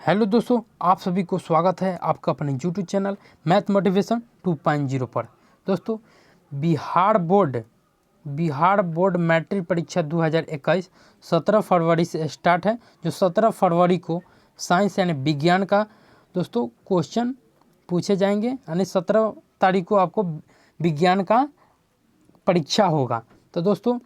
Hello दोस्तों, आप सभी को स्वागत है आपका अपने यूट्यूब चैनल मैथ मोटिवेशन 2.0 पर। दोस्तों, बिहार बोर्ड मैट्रिक परीक्षा 2021 17 फरवरी से स्टार्ट है। जो 17 फरवरी को साइंस यानी विज्ञान का दोस्तों क्वेश्चन पूछे जाएंगे, यानी 17 तारीख को आपको विज्ञान का परीक्षा होगा। तो दोस्तों,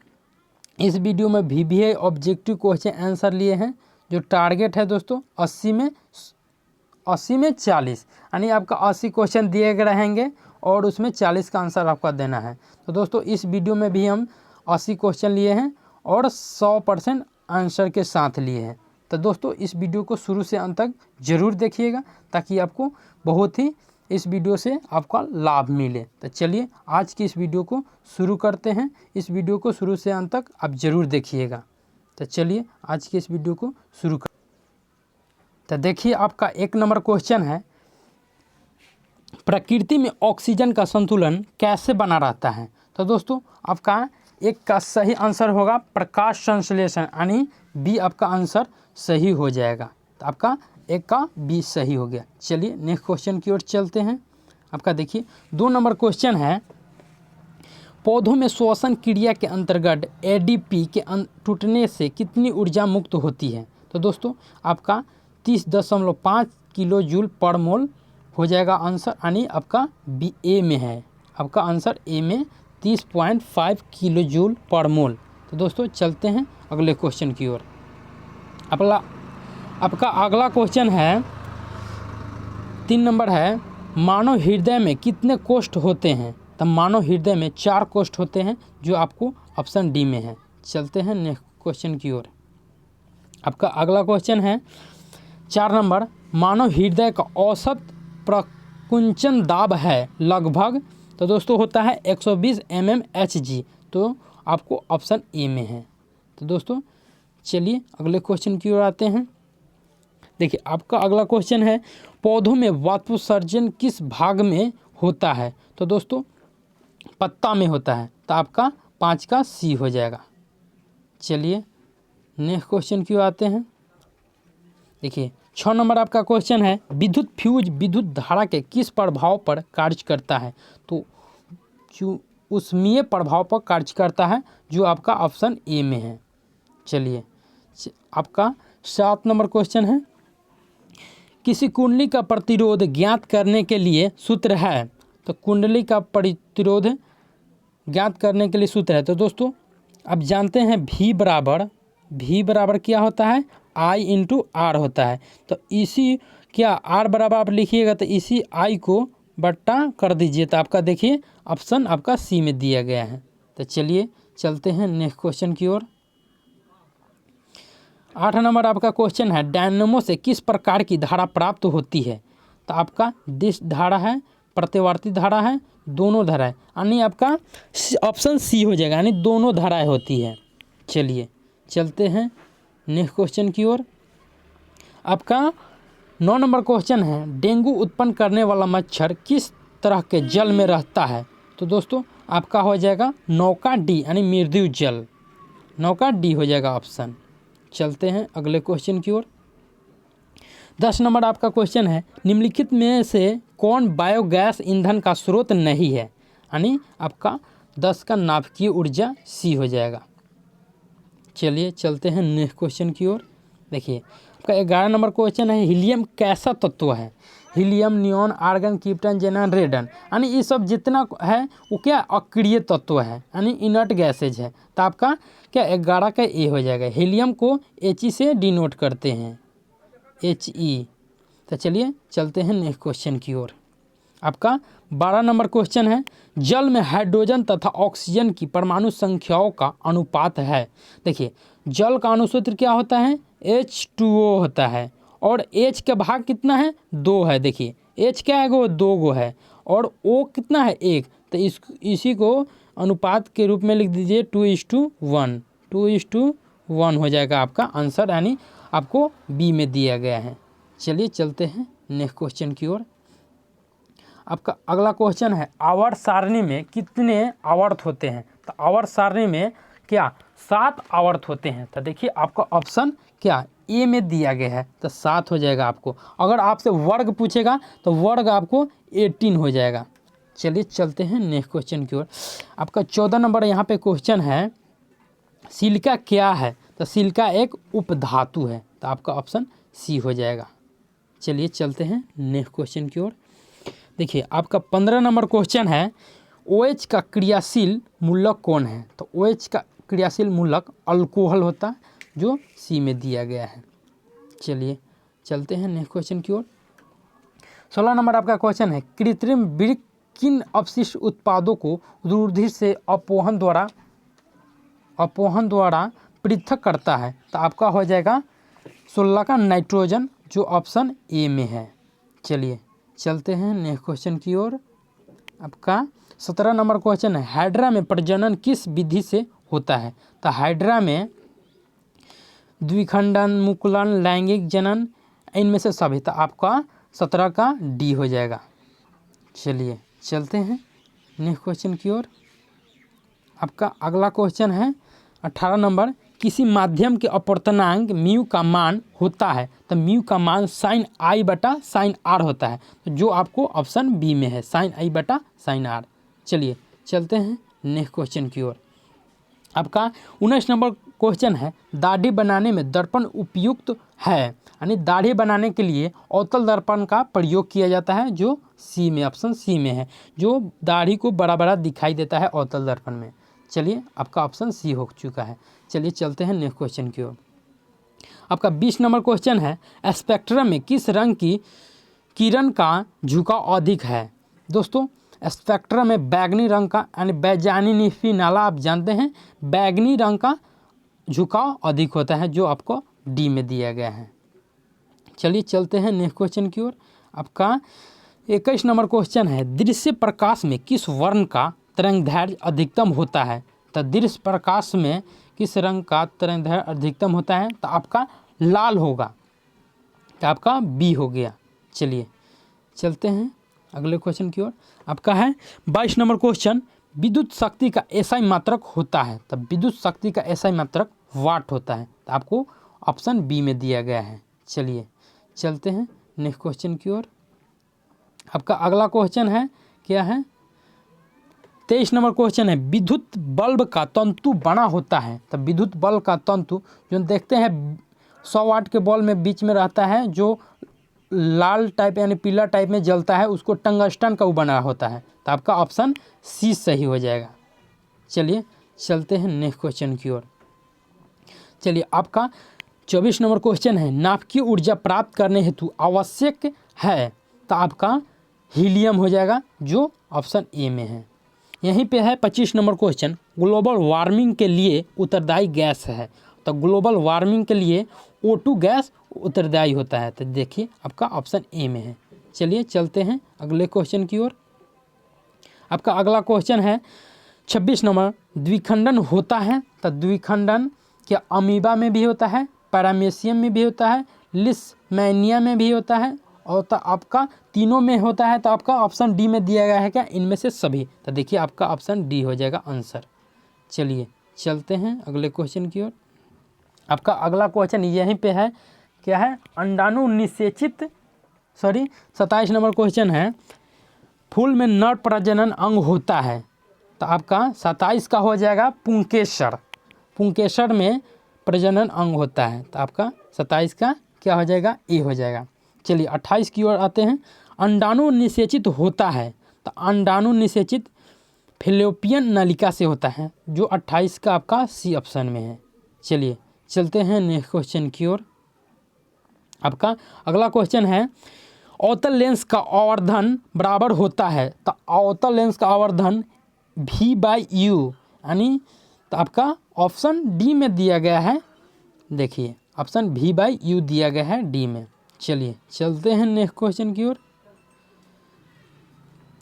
इस वीडियो में VBA ऑब्जेक्टिव क्वेश्चन आंसर लिए हैं। जो टारगेट है दोस्तों 80 में 40, यानी आपका 80 क्वेश्चन दिए गए रहेंगे और उसमें 40 का आंसर आपका देना है। तो दोस्तों, इस वीडियो में भी हम 80 क्वेश्चन लिए हैं और 100% आंसर के साथ लिए हैं। तो दोस्तों, इस वीडियो को शुरू से अंत तक ज़रूर देखिएगा ताकि आपको बहुत ही इस वीडियो से आपका लाभ मिले। तो चलिए आज की इस वीडियो को शुरू करते हैं। इस वीडियो को शुरू से अंत तक आप ज़रूर देखिएगा। तो चलिए आज की इस वीडियो को शुरू कर। तो देखिए, आपका 1 नंबर क्वेश्चन है, प्रकृति में ऑक्सीजन का संतुलन कैसे बना रहता है। तो दोस्तों, आपका एक का सही आंसर होगा प्रकाश संश्लेषण, यानी बी आपका आंसर सही हो जाएगा। तो आपका 1 का बी सही हो गया। चलिए नेक्स्ट क्वेश्चन की ओर चलते हैं। आपका देखिए 2 नंबर क्वेश्चन है, पौधों में श्वसन क्रिया के अंतर्गत ADP के टूटने से कितनी ऊर्जा मुक्त होती है। तो दोस्तों, आपका 30.5 किलो जूल पर मोल हो जाएगा आंसर, यानी आपका बी ए में है। आपका आंसर ए में 30.5 किलो जूल पर मोल। तो दोस्तों चलते हैं अगले क्वेश्चन की ओर। आपका अगला क्वेश्चन है 3 नंबर है, मानव हृदय में कितने कोष्ठ होते हैं। तो मानव हृदय में 4 कोष्ठ होते हैं, जो आपको ऑप्शन डी में है। चलते हैं नेक्स्ट क्वेश्चन की ओर। आपका अगला क्वेश्चन है 4 नंबर, मानव हृदय का औसत प्रकुंचन दाब है लगभग। तो दोस्तों होता है 120 mmHg। तो आपको ऑप्शन ए में है। तो दोस्तों चलिए अगले क्वेश्चन की ओर आते हैं। देखिए, आपका अगला क्वेश्चन है, पौधों में वाष्पोत्सर्जन किस भाग में होता है। तो दोस्तों पत्ता में होता है। तो आपका 5 का सी हो जाएगा। चलिए नेक्स्ट क्वेश्चन की ओर आते हैं। देखिए 6 नंबर आपका क्वेश्चन है, विद्युत फ्यूज विद्युत धारा के किस प्रभाव पर कार्य करता है। तो जो ऊष्मीय प्रभाव पर कार्य करता है, जो आपका ऑप्शन ए में है। चलिए आपका 7 नंबर क्वेश्चन है, किसी कुंडली का प्रतिरोध ज्ञात करने के लिए सूत्र है। तो कुंडली का प्रतिरोध ज्ञात करने के लिए सूत्र है। तो दोस्तों अब जानते हैं V बराबर क्या होता है, I × R होता है। तो इसी क्या R बराबर आप लिखिएगा, तो इसी I को बट्टा कर दीजिए। तो आपका देखिए ऑप्शन आपका सी में दिया गया है। तो चलिए चलते हैं नेक्स्ट क्वेश्चन की ओर। 8 नंबर आपका क्वेश्चन है, डायनेमो से किस प्रकार की धारा प्राप्त होती है। तो आपका दिश धारा है, प्रतिवर्ती धारा है, दोनों धाराएं, यानी आपका ऑप्शन सी हो जाएगा, यानी दोनों धाराएं होती है। चलिए चलते हैं नेक्स्ट क्वेश्चन की ओर। आपका 9 नंबर क्वेश्चन है, डेंगू उत्पन्न करने वाला मच्छर किस तरह के जल में रहता है। तो दोस्तों आपका हो जाएगा नौका डी, यानी मृदु जल। नौका डी हो जाएगा ऑप्शन। चलते हैं अगले क्वेश्चन की ओर। 10 नंबर आपका क्वेश्चन है, निम्नलिखित में से कौन बायोगैस ईंधन का स्रोत नहीं है। यानी आपका 10 का नाभिकीय ऊर्जा सी हो जाएगा। चलिए चलते हैं नेक्स्ट क्वेश्चन की ओर। देखिए आपका 11 नंबर क्वेश्चन है, हीलियम कैसा तत्व है। हीलियम, नियॉन, आर्गन, क्रिप्टन, जेनन, रेडन, यानी ये सब जितना है वो क्या अक्रिय तत्व है, यानी इनर्ट गैसेज है। तो आपका क्या 11 का ए हो जाएगा। हीलियम को He से डिनोट करते हैं, He। तो चलिए चलते हैं नेक्स्ट क्वेश्चन की ओर। आपका 12 नंबर क्वेश्चन है, जल में हाइड्रोजन तथा ऑक्सीजन की परमाणु संख्याओं का अनुपात है। देखिए जल का अनुसूत्र क्या होता है, H2O होता है, और H का भाग कितना है, 2 है। देखिए H क्या है, 2 गो है, और O कितना है, 1। तो इसी को अनुपात के रूप में लिख दीजिए 2:1। 2:1 हो जाएगा आपका आंसर, यानी आपको बी में दिया गया है। चलिए चलते हैं नेक्स्ट क्वेश्चन की ओर। आपका अगला क्वेश्चन है, आवर्त सारणी में कितने आवर्त होते हैं। तो आवर्त सारणी में क्या 7 आवर्त होते हैं। तो देखिए आपका ऑप्शन क्या ए में दिया गया है, तो 7 हो जाएगा आपको। अगर आपसे वर्ग पूछेगा तो वर्ग आपको 18 हो जाएगा। चलिए चलते हैं नेक्स्ट क्वेश्चन की ओर। आपका 14 नंबर यहाँ पे क्वेश्चन है, सिलिका क्या है, तो सिलिका एक उपधातु है, तो आपका ऑप्शन सी हो जाएगा। चलिए चलते हैं नेक्स्ट क्वेश्चन की ओर। देखिए आपका 15 नंबर क्वेश्चन है, OH का क्रियाशील मूलक कौन है, तो OH का क्रियाशील मूलक अल्कोहल होता है, जो सी में दिया गया है। चलिए चलते हैं नेक्स्ट क्वेश्चन की ओर। 16 नंबर आपका क्वेश्चन है, कृत्रिम वृक्क किन अपशिष्ट उत्पादों को उद्भिद से अपोहन द्वारा पृथक करता है, तो आपका हो जाएगा 16 का नाइट्रोजन, जो ऑप्शन ए में है। चलिए चलते हैं नेक्स्ट क्वेश्चन की ओर। आपका 17 नंबर क्वेश्चन है, हाइड्रा में प्रजनन किस विधि से होता है, तो हाइड्रा में द्विखंडन, मुकुलन, लैंगिक जनन, इनमें से सभी, तो आपका 17 का डी हो जाएगा। चलिए चलते हैं नेक्स्ट क्वेश्चन की ओर। आपका अगला क्वेश्चन है 18 नंबर, किसी माध्यम के अपवर्तनांक म्यू का मान होता है, तो म्यू का मान साइन आई बटा साइन आर होता है, तो जो आपको ऑप्शन बी में है, साइन आई बटा साइन आर। चलिए चलते हैं नेक्स्ट क्वेश्चन की ओर। आपका 19 नंबर क्वेश्चन है, दाढ़ी बनाने में दर्पण उपयुक्त है, यानी दाढ़ी बनाने के लिए अवतल दर्पण का प्रयोग किया जाता है, जो सी में, ऑप्शन सी में है, जो दाढ़ी को बड़ा बड़ा दिखाई देता है अवतल दर्पण में। चलिए आपका ऑप्शन सी हो चुका है। चलिए चलते हैं नेक्स्ट क्वेश्चन की ओर। आपका 20 नंबर क्वेश्चन है, स्पेक्ट्रम में किस रंग की किरण का झुकाव अधिक है। दोस्तों स्पेक्ट्रम में बैगनी रंग का, यानी बैजानीनिफी नाला आप जानते हैं, बैगनी रंग का झुकाव अधिक होता है, जो आपको डी में दिया गया है। चलिए चलते हैं नेक्स्ट क्वेश्चन की ओर। आपका 21 नंबर क्वेश्चन है, दृश्य प्रकाश में किस वर्ण का तरंगदैर्घ्य अधिकतम होता है, तो दृश्य प्रकाश में किस रंग का तरंगदैर्घ्य अधिकतम होता है, तो आपका लाल होगा, तो आपका बी हो गया। चलिए चलते हैं अगले क्वेश्चन की ओर। आपका है 22 नंबर क्वेश्चन, विद्युत शक्ति का एसआई मात्रक होता है, तो विद्युत शक्ति का एसआई मात्रक वाट होता है, तो आपको ऑप्शन बी में दिया गया है। चलिए चलते हैं नेक्स्ट क्वेश्चन की ओर। आपका अगला क्वेश्चन है, क्या है 23 नंबर क्वेश्चन है, विद्युत बल्ब का तंतु बना होता है, तो विद्युत बल्ब का तंतु जो देखते हैं 100 वाट के बल्ब में बीच में रहता है, जो लाल टाइप यानी पीला टाइप में जलता है, उसको टंगस्टन का वो बना होता है, तो आपका ऑप्शन सी सही हो जाएगा। चलिए चलते हैं नेक्स्ट क्वेश्चन की ओर। चलिए आपका 24 नंबर क्वेश्चन है, नाभिकीय ऊर्जा प्राप्त करने हेतु आवश्यक है, तो आपका हीलियम हो जाएगा, जो ऑप्शन ए में है। यहीं पे है 25 नंबर क्वेश्चन, ग्लोबल वार्मिंग के लिए उत्तरदायी गैस है, तो ग्लोबल वार्मिंग के लिए O2 गैस उत्तरदायी होता है, तो देखिए आपका ऑप्शन ए में है। चलिए चलते हैं अगले क्वेश्चन की ओर। आपका अगला क्वेश्चन है 26 नंबर, द्विखंडन होता है, तो द्विखंडन क्या अमीबा में भी होता है, पैरामेशियम में भी होता है, लिस्मैनिया में भी होता है, और तो आपका तीनों में होता है, तो आपका ऑप्शन डी में दिया गया है क्या, इनमें से सभी, तो देखिए आपका ऑप्शन डी हो जाएगा आंसर। चलिए चलते हैं अगले क्वेश्चन की ओर। आपका अगला क्वेश्चन यहीं पे है, क्या है अंडाणु निषेचित 27 नंबर क्वेश्चन है, फूल में नर प्रजनन अंग होता है, तो आपका 27 का हो जाएगा पुंकेसर, पुंकेसर में प्रजनन अंग होता है, तो आपका 27 का क्या हो जाएगा, ए हो जाएगा। चलिए 28 की ओर आते हैं, अंडाणु निषेचित होता है, तो अंडाणु निषेचित फैलोपियन नलिका से होता है, जो 28 का आपका सी ऑप्शन में है। चलिए चलते हैं नेक्स्ट क्वेश्चन की ओर। आपका अगला क्वेश्चन है, अवतल लेंस का आवर्धन बराबर होता है, तो अवतल लेंस का आवर्धन V/U, यानी तो आपका ऑप्शन डी में दिया गया है, देखिए ऑप्शन V/U दिया गया है डी में। चलिए चलते हैं नेक्स्ट क्वेश्चन की ओर।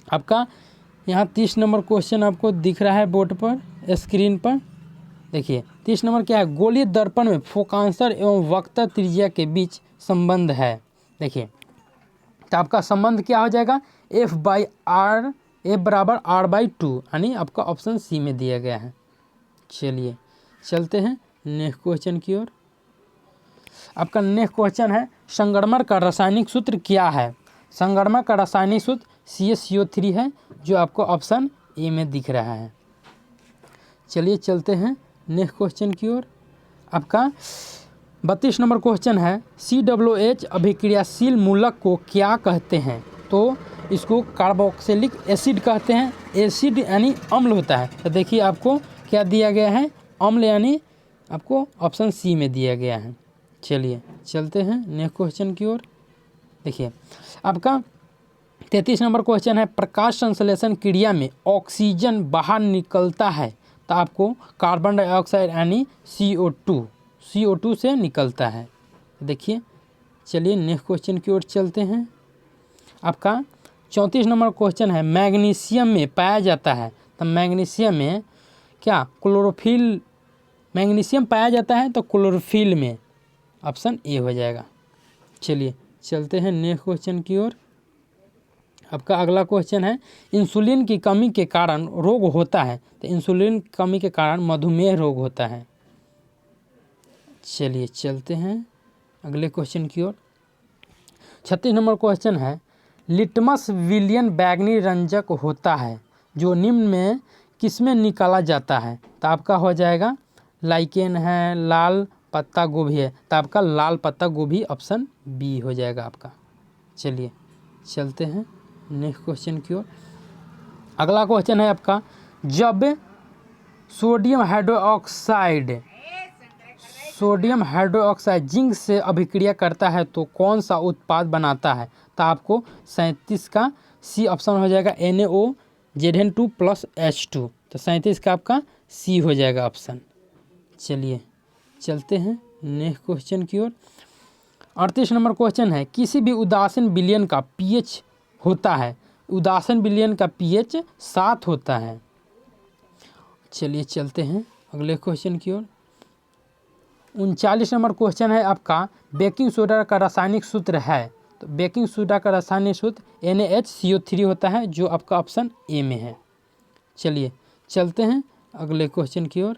आपका यहाँ 30 नंबर क्वेश्चन आपको दिख रहा है बोर्ड पर, स्क्रीन पर, देखिए 30 नंबर क्या है, गोलीय दर्पण में फोकांसर एवं वक्र त्रिज्या के बीच संबंध है, देखिए तो आपका संबंध क्या हो जाएगा, F/R, F बराबर R/2, यानी आपका ऑप्शन सी में दिया गया है। चलिए चलते हैं नेक्स्ट क्वेश्चन की ओर। आपका नेक्स्ट क्वेश्चन है संगमरमर का रासायनिक सूत्र क्या है। संगमरमर का रासायनिक सूत्र CaCO3 है, जो आपको ऑप्शन ए में दिख रहा है। चलिए चलते हैं नेक्स्ट क्वेश्चन की ओर। आपका 32 नंबर क्वेश्चन है COOH अभिक्रियाशील मूलक को क्या कहते हैं। तो इसको कार्बोक्सिलिक एसिड कहते हैं। एसिड यानी अम्ल होता है। तो देखिए आपको क्या दिया गया है, अम्ल यानी आपको ऑप्शन सी में दिया गया है। चलिए चलते हैं नेक्स्ट क्वेश्चन की ओर। देखिए आपका 33 नंबर क्वेश्चन है प्रकाश संश्लेषण क्रिया में ऑक्सीजन बाहर निकलता है, तो आपको कार्बन डाइऑक्साइड यानी CO2 से निकलता है। देखिए चलिए नेक्स्ट क्वेश्चन की ओर चलते हैं। आपका 34 नंबर क्वेश्चन है मैग्नीशियम में पाया जाता है, तो मैग्नीशियम में क्या क्लोरोफिल, मैग्नीशियम पाया जाता है तो क्लोरोफिल में ऑप्शन ए हो जाएगा। चलिए चलते हैं नेक्स्ट क्वेश्चन की ओर। आपका अगला क्वेश्चन है इंसुलिन की कमी के कारण रोग होता है, तो इंसुलिन की कमी के कारण मधुमेह रोग होता है। चलिए चलते हैं अगले क्वेश्चन की ओर। 36 नंबर क्वेश्चन है लिटमस विलियन बैगनी रंजक होता है जो निम्न में किसमें निकाला जाता है, तो आपका हो जाएगा लाइकेन है, लाल पत्ता गोभी है, तो आपका लाल पत्ता गोभी ऑप्शन बी हो जाएगा आपका। चलिए चलते हैं नेक्स्ट क्वेश्चन की ओर। अगला क्वेश्चन है आपका जब सोडियम हाइड्रोक्साइड जिंक से अभिक्रिया करता है तो कौन सा उत्पाद बनाता है, तो आपको 37 का सी ऑप्शन हो जाएगा NaOZN2+H2, तो 37 का आपका सी हो जाएगा ऑप्शन। चलिए चलते हैं नेक्स्ट क्वेश्चन की ओर। 38 नंबर क्वेश्चन है किसी भी उदासीन विलयन का pH होता है, उदासीन विलयन का pH 7 होता है। चलिए चलते हैं अगले क्वेश्चन की ओर। 39 नंबर क्वेश्चन है आपका बेकिंग सोडा का रासायनिक सूत्र है, तो बेकिंग सोडा का रासायनिक सूत्र NaHCO3 होता है, जो आपका ऑप्शन ए में है। चलिए चलते हैं अगले क्वेश्चन की ओर।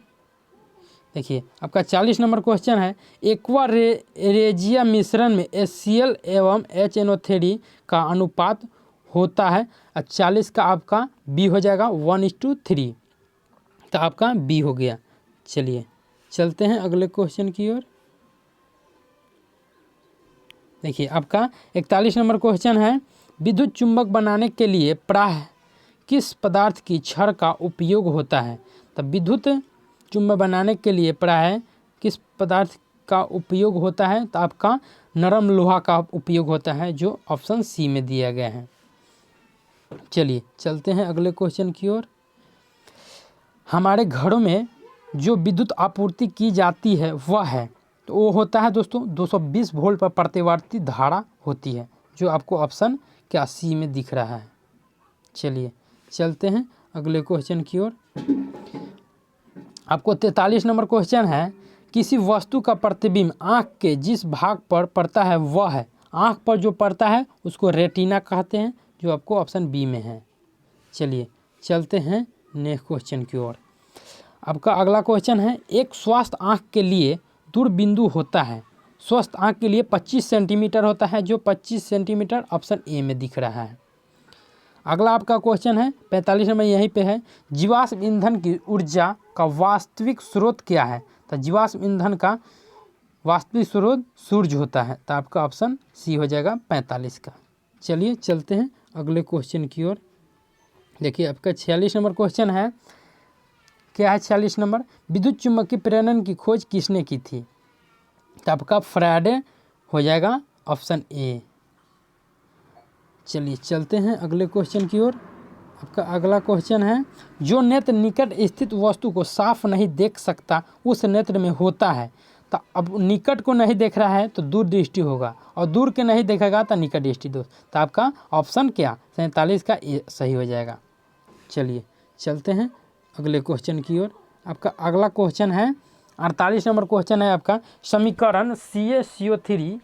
देखिए आपका 40 नंबर क्वेश्चन है एक्वा रेजिया मिश्रण में HCl एवं HNO3 का अनुपात होता है, 40 का आपका बी हो जाएगा 1:3, तो आपका बी हो गया। चलिए चलते हैं अगले क्वेश्चन की ओर। देखिए आपका 41 नंबर क्वेश्चन है विद्युत चुंबक बनाने के लिए प्रायः किस पदार्थ की छड़ का उपयोग होता है, तो विद्युत चुंबक बनाने के लिए प्रायः किस पदार्थ का उपयोग होता है, तो आपका नरम लोहा का उपयोग होता है, जो ऑप्शन सी में दिया गया है। चलिए चलते हैं अगले क्वेश्चन की ओर। हमारे घरों में जो विद्युत आपूर्ति की जाती है वह है, तो वो होता है दोस्तों 220 वोल्ट पर प्रतिवर्ती धारा होती है, जो आपको ऑप्शन क्या सी में दिख रहा है। चलिए चलते हैं अगले क्वेश्चन की ओर। आपको 43 नंबर क्वेश्चन है किसी वस्तु का प्रतिबिंब आँख के जिस भाग पर पड़ता है वह है, आँख पर जो पड़ता है उसको रेटिना कहते हैं, जो आपको ऑप्शन बी में है। चलिए चलते हैं नेक्स्ट क्वेश्चन की ओर। आपका अगला क्वेश्चन है एक स्वस्थ आँख के लिए दूरबिंदु होता है, स्वस्थ आँख के लिए 25 सेंटीमीटर होता है, जो 25 सेंटीमीटर ऑप्शन ए में दिख रहा है। अगला आपका क्वेश्चन है 45 नंबर यहीं पे है जीवाश्म ईंधन की ऊर्जा का वास्तविक स्रोत क्या है, तो जीवाश्म ईंधन का वास्तविक स्रोत सूर्य होता है, तो आपका ऑप्शन सी हो जाएगा 45 का। चलिए चलते हैं अगले क्वेश्चन की ओर। देखिए आपका 46 नंबर क्वेश्चन है क्या है 46 नंबर विद्युत चुम्बकीय प्रेरण की खोज किसने की थी, तो आपका फ्राडे हो जाएगा ऑप्शन ए। चलिए चलते हैं अगले क्वेश्चन की ओर। आपका अगला क्वेश्चन है जो नेत्र निकट स्थित वस्तु को साफ नहीं देख सकता उस नेत्र में होता है, तो अब निकट को नहीं देख रहा है तो दूर दृष्टि होगा, और दूर के नहीं देखेगा तो निकट दृष्टि दोस्त, तो आपका ऑप्शन क्या 47 का ए सही हो जाएगा। चलिए चलते हैं अगले क्वेश्चन की ओर। आपका अगला क्वेश्चन है 48 नंबर क्वेश्चन है आपका समीकरण CaCO3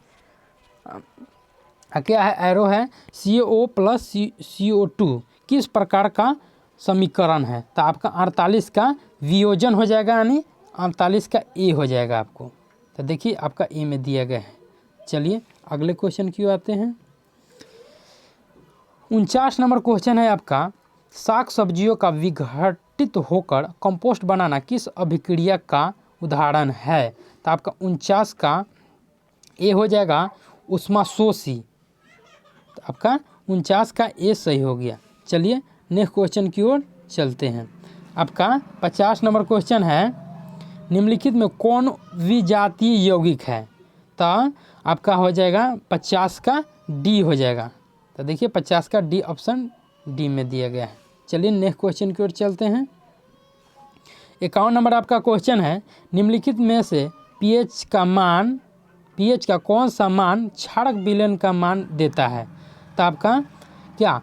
क्या है, एरो है CO+CO2 किस प्रकार का समीकरण है, तो आपका 48 का वियोजन हो जाएगा, यानी 48 का ए हो जाएगा आपको। तो देखिए आपका ए में दिया गया है। चलिए अगले क्वेश्चन की ओर आते हैं। 49 नंबर क्वेश्चन है आपका, साग सब्जियों का विघटित होकर कंपोस्ट बनाना किस अभिक्रिया का उदाहरण है? तो आपका 49 का ए हो जाएगा उष्माशोषी। तो आपका 49 का ए सही हो गया। चलिए नेक्स्ट क्वेश्चन की ओर चलते हैं। आपका 50 नंबर क्वेश्चन है, निम्नलिखित में कौन विजातीय यौगिक है? तो आपका हो जाएगा 50 का डी हो जाएगा। तो देखिए 50 का डी, ऑप्शन डी में दिया गया है। चलिए नेक्स्ट क्वेश्चन की ओर चलते हैं। 51 नंबर आपका क्वेश्चन है, निम्नलिखित में से पीएच का कौन सा मान क्षारक विलयन का मान देता है? तो आपका क्या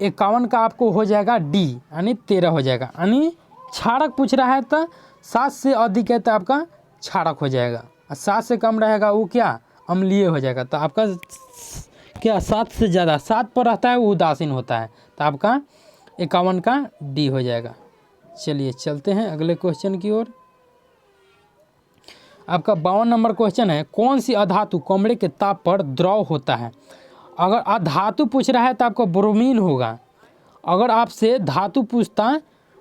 51 का आपको हो जाएगा डी, यानी 13 हो जाएगा। यानी क्षारक पूछ रहा है तो 7 से अधिक है तो आपका क्षारक हो जाएगा, और 7 से कम रहेगा वो क्या अम्लीय हो जाएगा। तो आपका क्या 7 से ज़्यादा 7 पर रहता है वो उदासीन होता है। तो आपका 51 का डी हो जाएगा। चलिए चलते हैं अगले क्वेश्चन की ओर। आपका 52 नंबर क्वेश्चन है, कौन सी अधातु कमरे के ताप पर द्रव होता है? अगर अधातु पूछ रहा है तो आपको ब्रोमीन होगा। अगर आपसे धातु पूछता,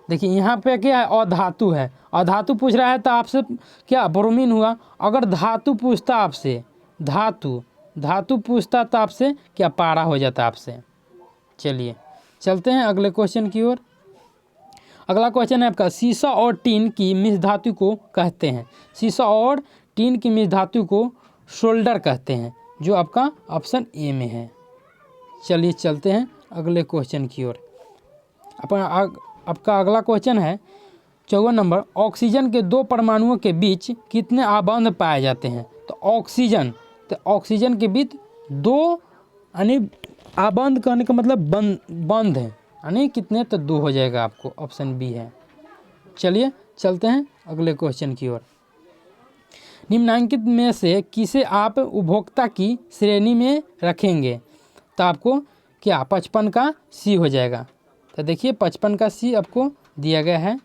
देखिए यहाँ पे क्या है अधातु है, अधातु पूछ रहा है तो आपसे क्या ब्रोमीन हुआ। अगर धातु पूछता आपसे, धातु पूछता तो आपसे क्या पारा हो जाता आपसे। चलिए चलते हैं अगले क्वेश्चन की ओर। अगला क्वेश्चन है आपका, सीसा और टीन की मिश्र धातु को कहते हैं? सीसा और टीन की मिश्र धातु को सोल्डर कहते हैं, जो आपका ऑप्शन ए में है। चलिए चलते हैं अगले क्वेश्चन की ओर। आपका अगला क्वेश्चन है 54 नंबर, ऑक्सीजन के 2 परमाणुओं के बीच कितने आबंध पाए जाते हैं? तो ऑक्सीजन के बीच 2 यानी आबंध कहने का मतलब बंध है, यानी कितने? तो 2 हो जाएगा, आपको ऑप्शन बी है। चलिए चलते हैं अगले क्वेश्चन की ओर। निम्नलिखित में से किसे आप उपभोक्ता की श्रेणी में रखेंगे? तो आपको क्या 55 का सी हो जाएगा। तो देखिए 55 का सी आपको दिया गया है,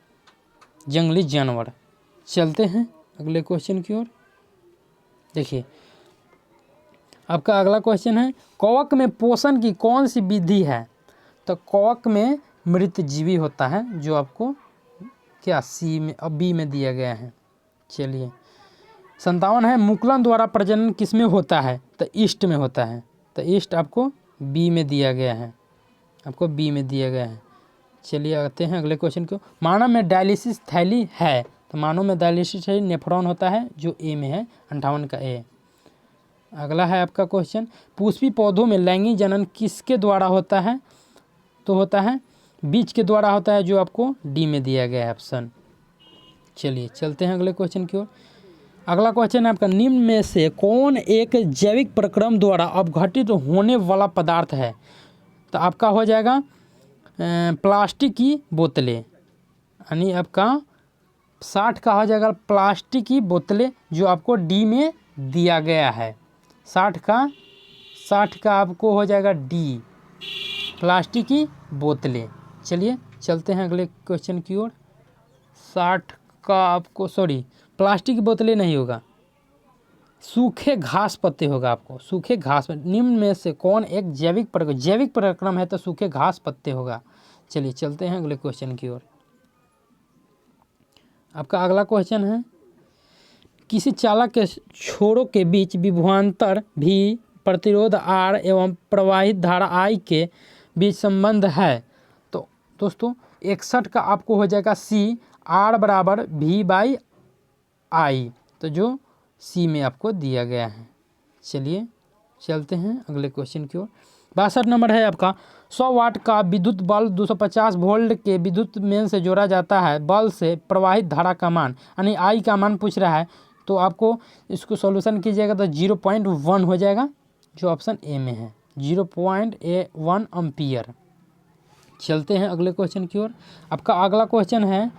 जंगली जानवर। चलते हैं अगले क्वेश्चन की ओर। देखिए आपका अगला क्वेश्चन है, कवक में पोषण की कौन सी विधि है? तो कवक में मृतजीवी होता है, जो आपको क्या सी में बी में दिया गया है। चलिए 57 है, मुकुलन द्वारा प्रजनन किस में होता है? तो ईस्ट में होता है। तो ईस्ट आपको बी में दिया गया है, आपको बी में दिया गया है। चलिए आते हैं अगले क्वेश्चन को। मानव में डायलिसिस थैली है? तो मानव में डायलिसिस थैली नेफ्रॉन होता है, जो ए में है, 58 का ए। अगला है आपका क्वेश्चन, पुष्पी पौधों में लैंगिक जनन किसके द्वारा होता है? तो होता है बीज के द्वारा होता है, जो आपको डी में दिया गया है ऑप्शन। चलिए चलते हैं अगले क्वेश्चन की ओर। अगला क्वेश्चन है आपका, निम्न में से कौन एक जैविक प्रक्रम द्वारा अपघटित होने वाला पदार्थ है? तो आपका हो जाएगा प्लास्टिक की बोतलें, यानी आपका 60 का हो जाएगा प्लास्टिक की बोतलें, जो आपको डी में दिया गया है। 60 का आपको हो जाएगा डी, प्लास्टिक की बोतलें। चलिए चलते हैं अगले क्वेश्चन की ओर। 60 का आपको प्लास्टिक की बोतलें नहीं होगा, सूखे घास पत्ते होगा, आपको सूखे घास। निम्न में से कौन एक जैविक प्रक्रम है? तो सूखे घास पत्ते होगा। चलिए चलते हैं अगले क्वेश्चन की ओर। आपका अगला क्वेश्चन है, किसी चालक के छोरों के बीच विभवांतर भी प्रतिरोध आर एवं प्रवाहित धारा आई के बीच संबंध है? तो दोस्तों 61 का आपको हो जाएगा सी, आर बराबर वी बाई आई, तो जो सी में आपको दिया गया है। चलिए चलते हैं अगले क्वेश्चन की ओर। 62 नंबर है आपका, 100 वाट का विद्युत बल्ब 250 वोल्ट के विद्युत मेन से जोड़ा जाता है। बल्ब से प्रवाहित धारा का मान यानी आई का मान पूछ रहा है, तो आपको इसको सॉल्यूशन कीजिएगा तो 0.1 हो जाएगा, जो ऑप्शन ए में है, 0.1 एम्पियर। चलते हैं अगले क्वेश्चन की ओर। आपका अगला क्वेश्चन है,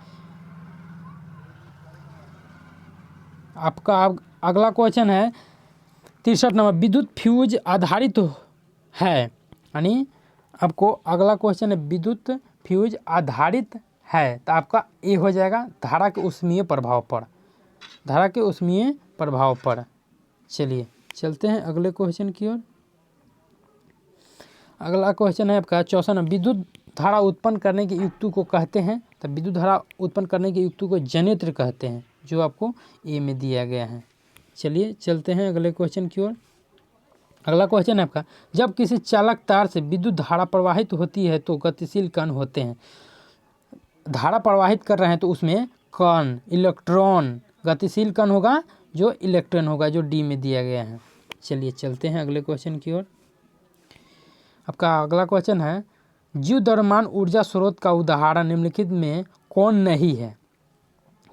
आपका अगला क्वेश्चन है 63 नंबर, विद्युत फ्यूज आधारित है, यानी आपको अगला क्वेश्चन है विद्युत फ्यूज आधारित है, तो आपका ए हो जाएगा धारा के ऊष्मीय प्रभाव पर, धारा के ऊष्मीय प्रभाव पर। चलिए चलते हैं अगले क्वेश्चन की ओर। अगला क्वेश्चन है आपका 64 नंबर, विद्युत धारा उत्पन्न करने के युक्ति को कहते हैं। तो विद्युत धारा उत्पन्न करने के युक्ति को जनरेटर कहते हैं, जो आपको ए में दिया गया है। चलिए चलते हैं अगले क्वेश्चन की ओर। अगला क्वेश्चन है आपका, जब किसी चालक तार से विद्युत धारा प्रवाहित होती है तो गतिशील कण होते हैं। धारा प्रवाहित कर रहे हैं तो उसमें कण, इलेक्ट्रॉन, गतिशील कण होगा जो इलेक्ट्रॉन होगा, जो डी में दिया गया है। चलिए चलते हैं अगले क्वेश्चन की ओर। आपका अगला क्वेश्चन है, जीव द्रव्यमान ऊर्जा स्रोत का उदाहरण निम्नलिखित में कौन नहीं है।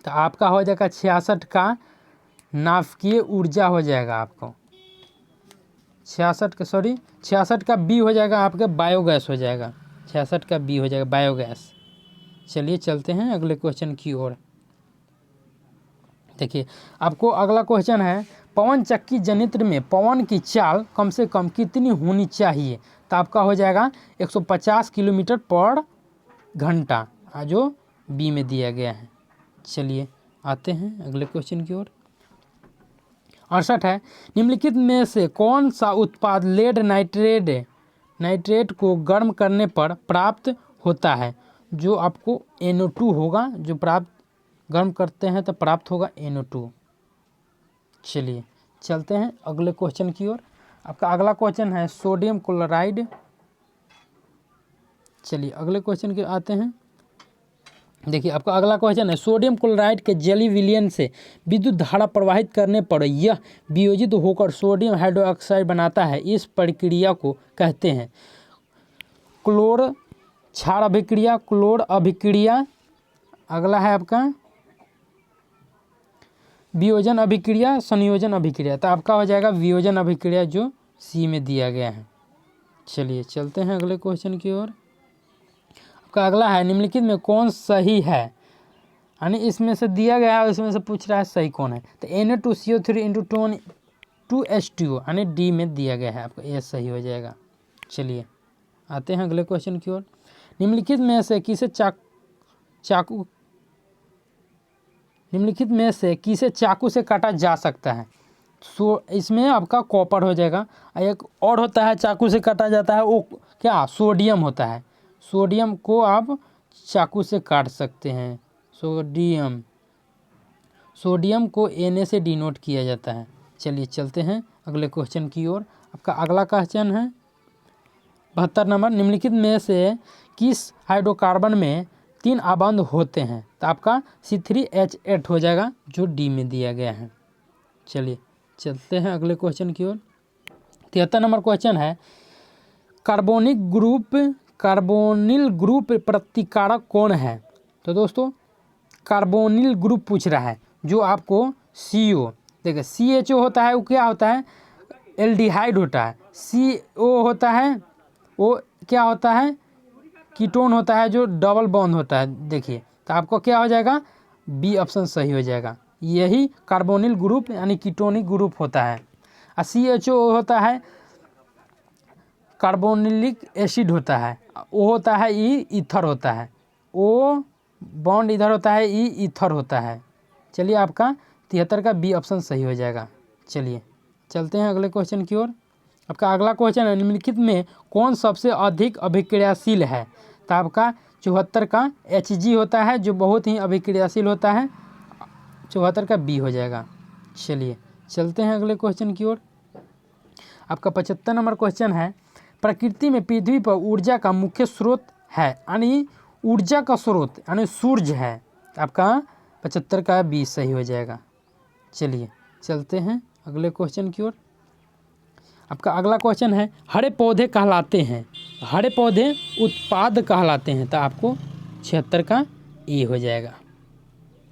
तो आपका हो जाएगा 66 का नाभिकीय ऊर्जा हो जाएगा आपको, 66 का बी हो जाएगा आपके बायोगैस हो जाएगा, 66 का बी हो जाएगा बायोगैस। चलिए चलते हैं अगले क्वेश्चन की ओर। देखिए आपको अगला क्वेश्चन है, पवन चक्की जनित्र में पवन की चाल कम से कम कितनी होनी चाहिए। तो आपका हो जाएगा 150 किलोमीटर पर घंटा, जो बी में दिया गया है। चलिए आते हैं अगले क्वेश्चन की ओर। 68 है, निम्नलिखित में से कौन सा उत्पाद लेड नाइट्रेट को गर्म करने पर प्राप्त होता है। जो आपको NO2 होगा, जो प्राप्त गर्म करते हैं तो प्राप्त होगा NO2। चलिए चलते हैं अगले क्वेश्चन की ओर। आपका अगला क्वेश्चन है सोडियम क्लोराइड। चलिए अगले क्वेश्चन के आते हैं। देखिए आपका अगला क्वेश्चन है, सोडियम क्लोराइड के जली विलयन से विद्युत धारा प्रवाहित करने पर यह वियोजित होकर सोडियम हाइड्रोक्साइड बनाता है। इस प्रक्रिया को कहते हैं क्लोर क्षार अभिक्रिया, क्लोर अभिक्रिया। अगला है आपका वियोजन अभिक्रिया, संयोजन अभिक्रिया। तो आपका हो जाएगा वियोजन अभिक्रिया, जो सी में दिया गया है। चलिए चलते हैं अगले क्वेश्चन की ओर। आपका अगला है, निम्नलिखित में कौन सही है, यानी इसमें से दिया गया है, इसमें से पूछ रहा है सही कौन है। तो Na2CO3 × 2H2O यानी डी में दिया गया है, आपका ये सही हो जाएगा। चलिए आते हैं अगले क्वेश्चन की ओर। निम्नलिखित में से किसे चाकू से काटा जा सकता है। इसमें आपका कॉपर हो जाएगा। एक और होता है चाकू से काटा जाता है, वो क्या, सोडियम होता है। सोडियम को आप चाकू से काट सकते हैं। सोडियम को Na से डिनोट किया जाता है। चलिए चलते हैं अगले क्वेश्चन की ओर। आपका अगला क्वेश्चन है 72 नंबर, निम्नलिखित में से किस हाइड्रोकार्बन में 3 आबंध होते हैं। तो आपका C3H8 हो जाएगा, जो डी में दिया गया है। चलिए चलते हैं अगले क्वेश्चन की ओर। 73 नंबर क्वेश्चन है, कार्बोनिल ग्रुप प्रतिकारक कौन है। तो दोस्तों कार्बोनिल ग्रुप पूछ रहा है, जो आपको CO, देखिए CHO होता है, वो क्या होता है, एल्डिहाइड होता है। CO होता है, वो क्या होता है, कीटोन होता है, जो डबल बॉन्ड होता है। देखिए तो आपको क्या हो जाएगा, बी ऑप्शन सही हो जाएगा। यही कार्बोनिल ग्रुप यानी कीटोनिक ग्रुप होता है। और CHO होता है कार्बोनिलिक एसिड होता है, वो होता है ईथर होता है, ओ बॉन्ड इधर होता है, ईथर होता है। चलिए आपका 73 का बी ऑप्शन सही हो जाएगा। चलिए चलते हैं अगले क्वेश्चन की ओर। आपका अगला क्वेश्चन है, निम्नलिखित में कौन सबसे अधिक अभिक्रियाशील है। तो आपका 74 का Hg होता है, जो बहुत ही अभिक्रियाशील होता है। 74 का बी हो जाएगा। चलिए चलते हैं अगले क्वेश्चन की ओर। आपका 75 नंबर क्वेश्चन है, प्रकृति में पृथ्वी पर ऊर्जा का मुख्य स्रोत है, यानी ऊर्जा का स्रोत यानी सूर्य है। आपका 75 का बी सही हो जाएगा। चलिए चलते हैं अगले क्वेश्चन की ओर। आपका अगला क्वेश्चन है, हरे पौधे कहलाते हैं, हरे पौधे उत्पाद कहलाते हैं। तो आपको 76 का ए हो जाएगा।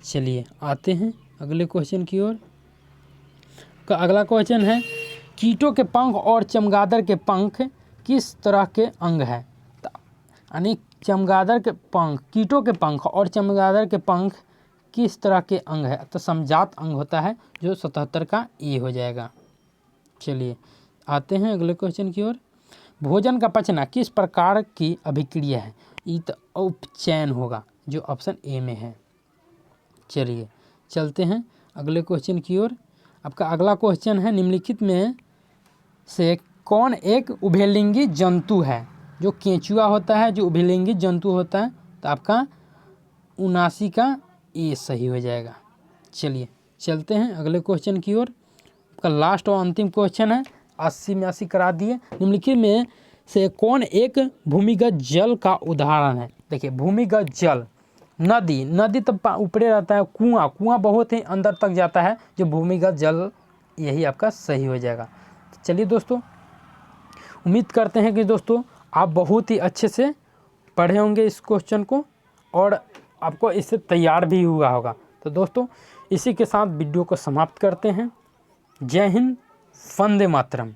चलिए आते हैं अगले क्वेश्चन की ओर। का अगला क्वेश्चन है, कीटों के पंख और चमगादड़ के पंख किस तरह के अंग है। यानी चमगादड़ के पंख, कीटों के पंख और चमगादड़ के पंख किस तरह के अंग है। तो समजात अंग होता है, जो 77 का ए हो जाएगा। चलिए आते हैं अगले क्वेश्चन की ओर। भोजन का पचना किस प्रकार की अभिक्रिया है। ये तो उपचयन होगा, जो ऑप्शन ए में है। चलिए चलते हैं अगले क्वेश्चन की ओर। आपका अगला क्वेश्चन है, निम्नलिखित में से कौन एक उभयलिंगी जंतु है? जो केंचुआ होता है, जो उभयलिंगी जंतु होता है, तो आपका 79 का ए सही हो जाएगा। चलिए चलते हैं अगले क्वेश्चन की ओर। आपका लास्ट और अंतिम क्वेश्चन है, 80 में 80 करा दिए। निम्नलिखित में से कौन एक भूमिगत जल का उदाहरण है? देखिए भूमिगत जल, नदी, नदी तो ऊपरे रहता है, कुआं, कुआं बहुत ही अंदर तक जाता है, जो भूमिगत जल, यही आपका सही हो जाएगा। तो चलिए दोस्तों, उम्मीद करते हैं कि दोस्तों आप बहुत ही अच्छे से पढ़े होंगे इस क्वेश्चन को और आपको इससे तैयार भी हुआ होगा। तो दोस्तों इसी के साथ वीडियो को समाप्त करते हैं। जय हिंद, वंदे मातरम।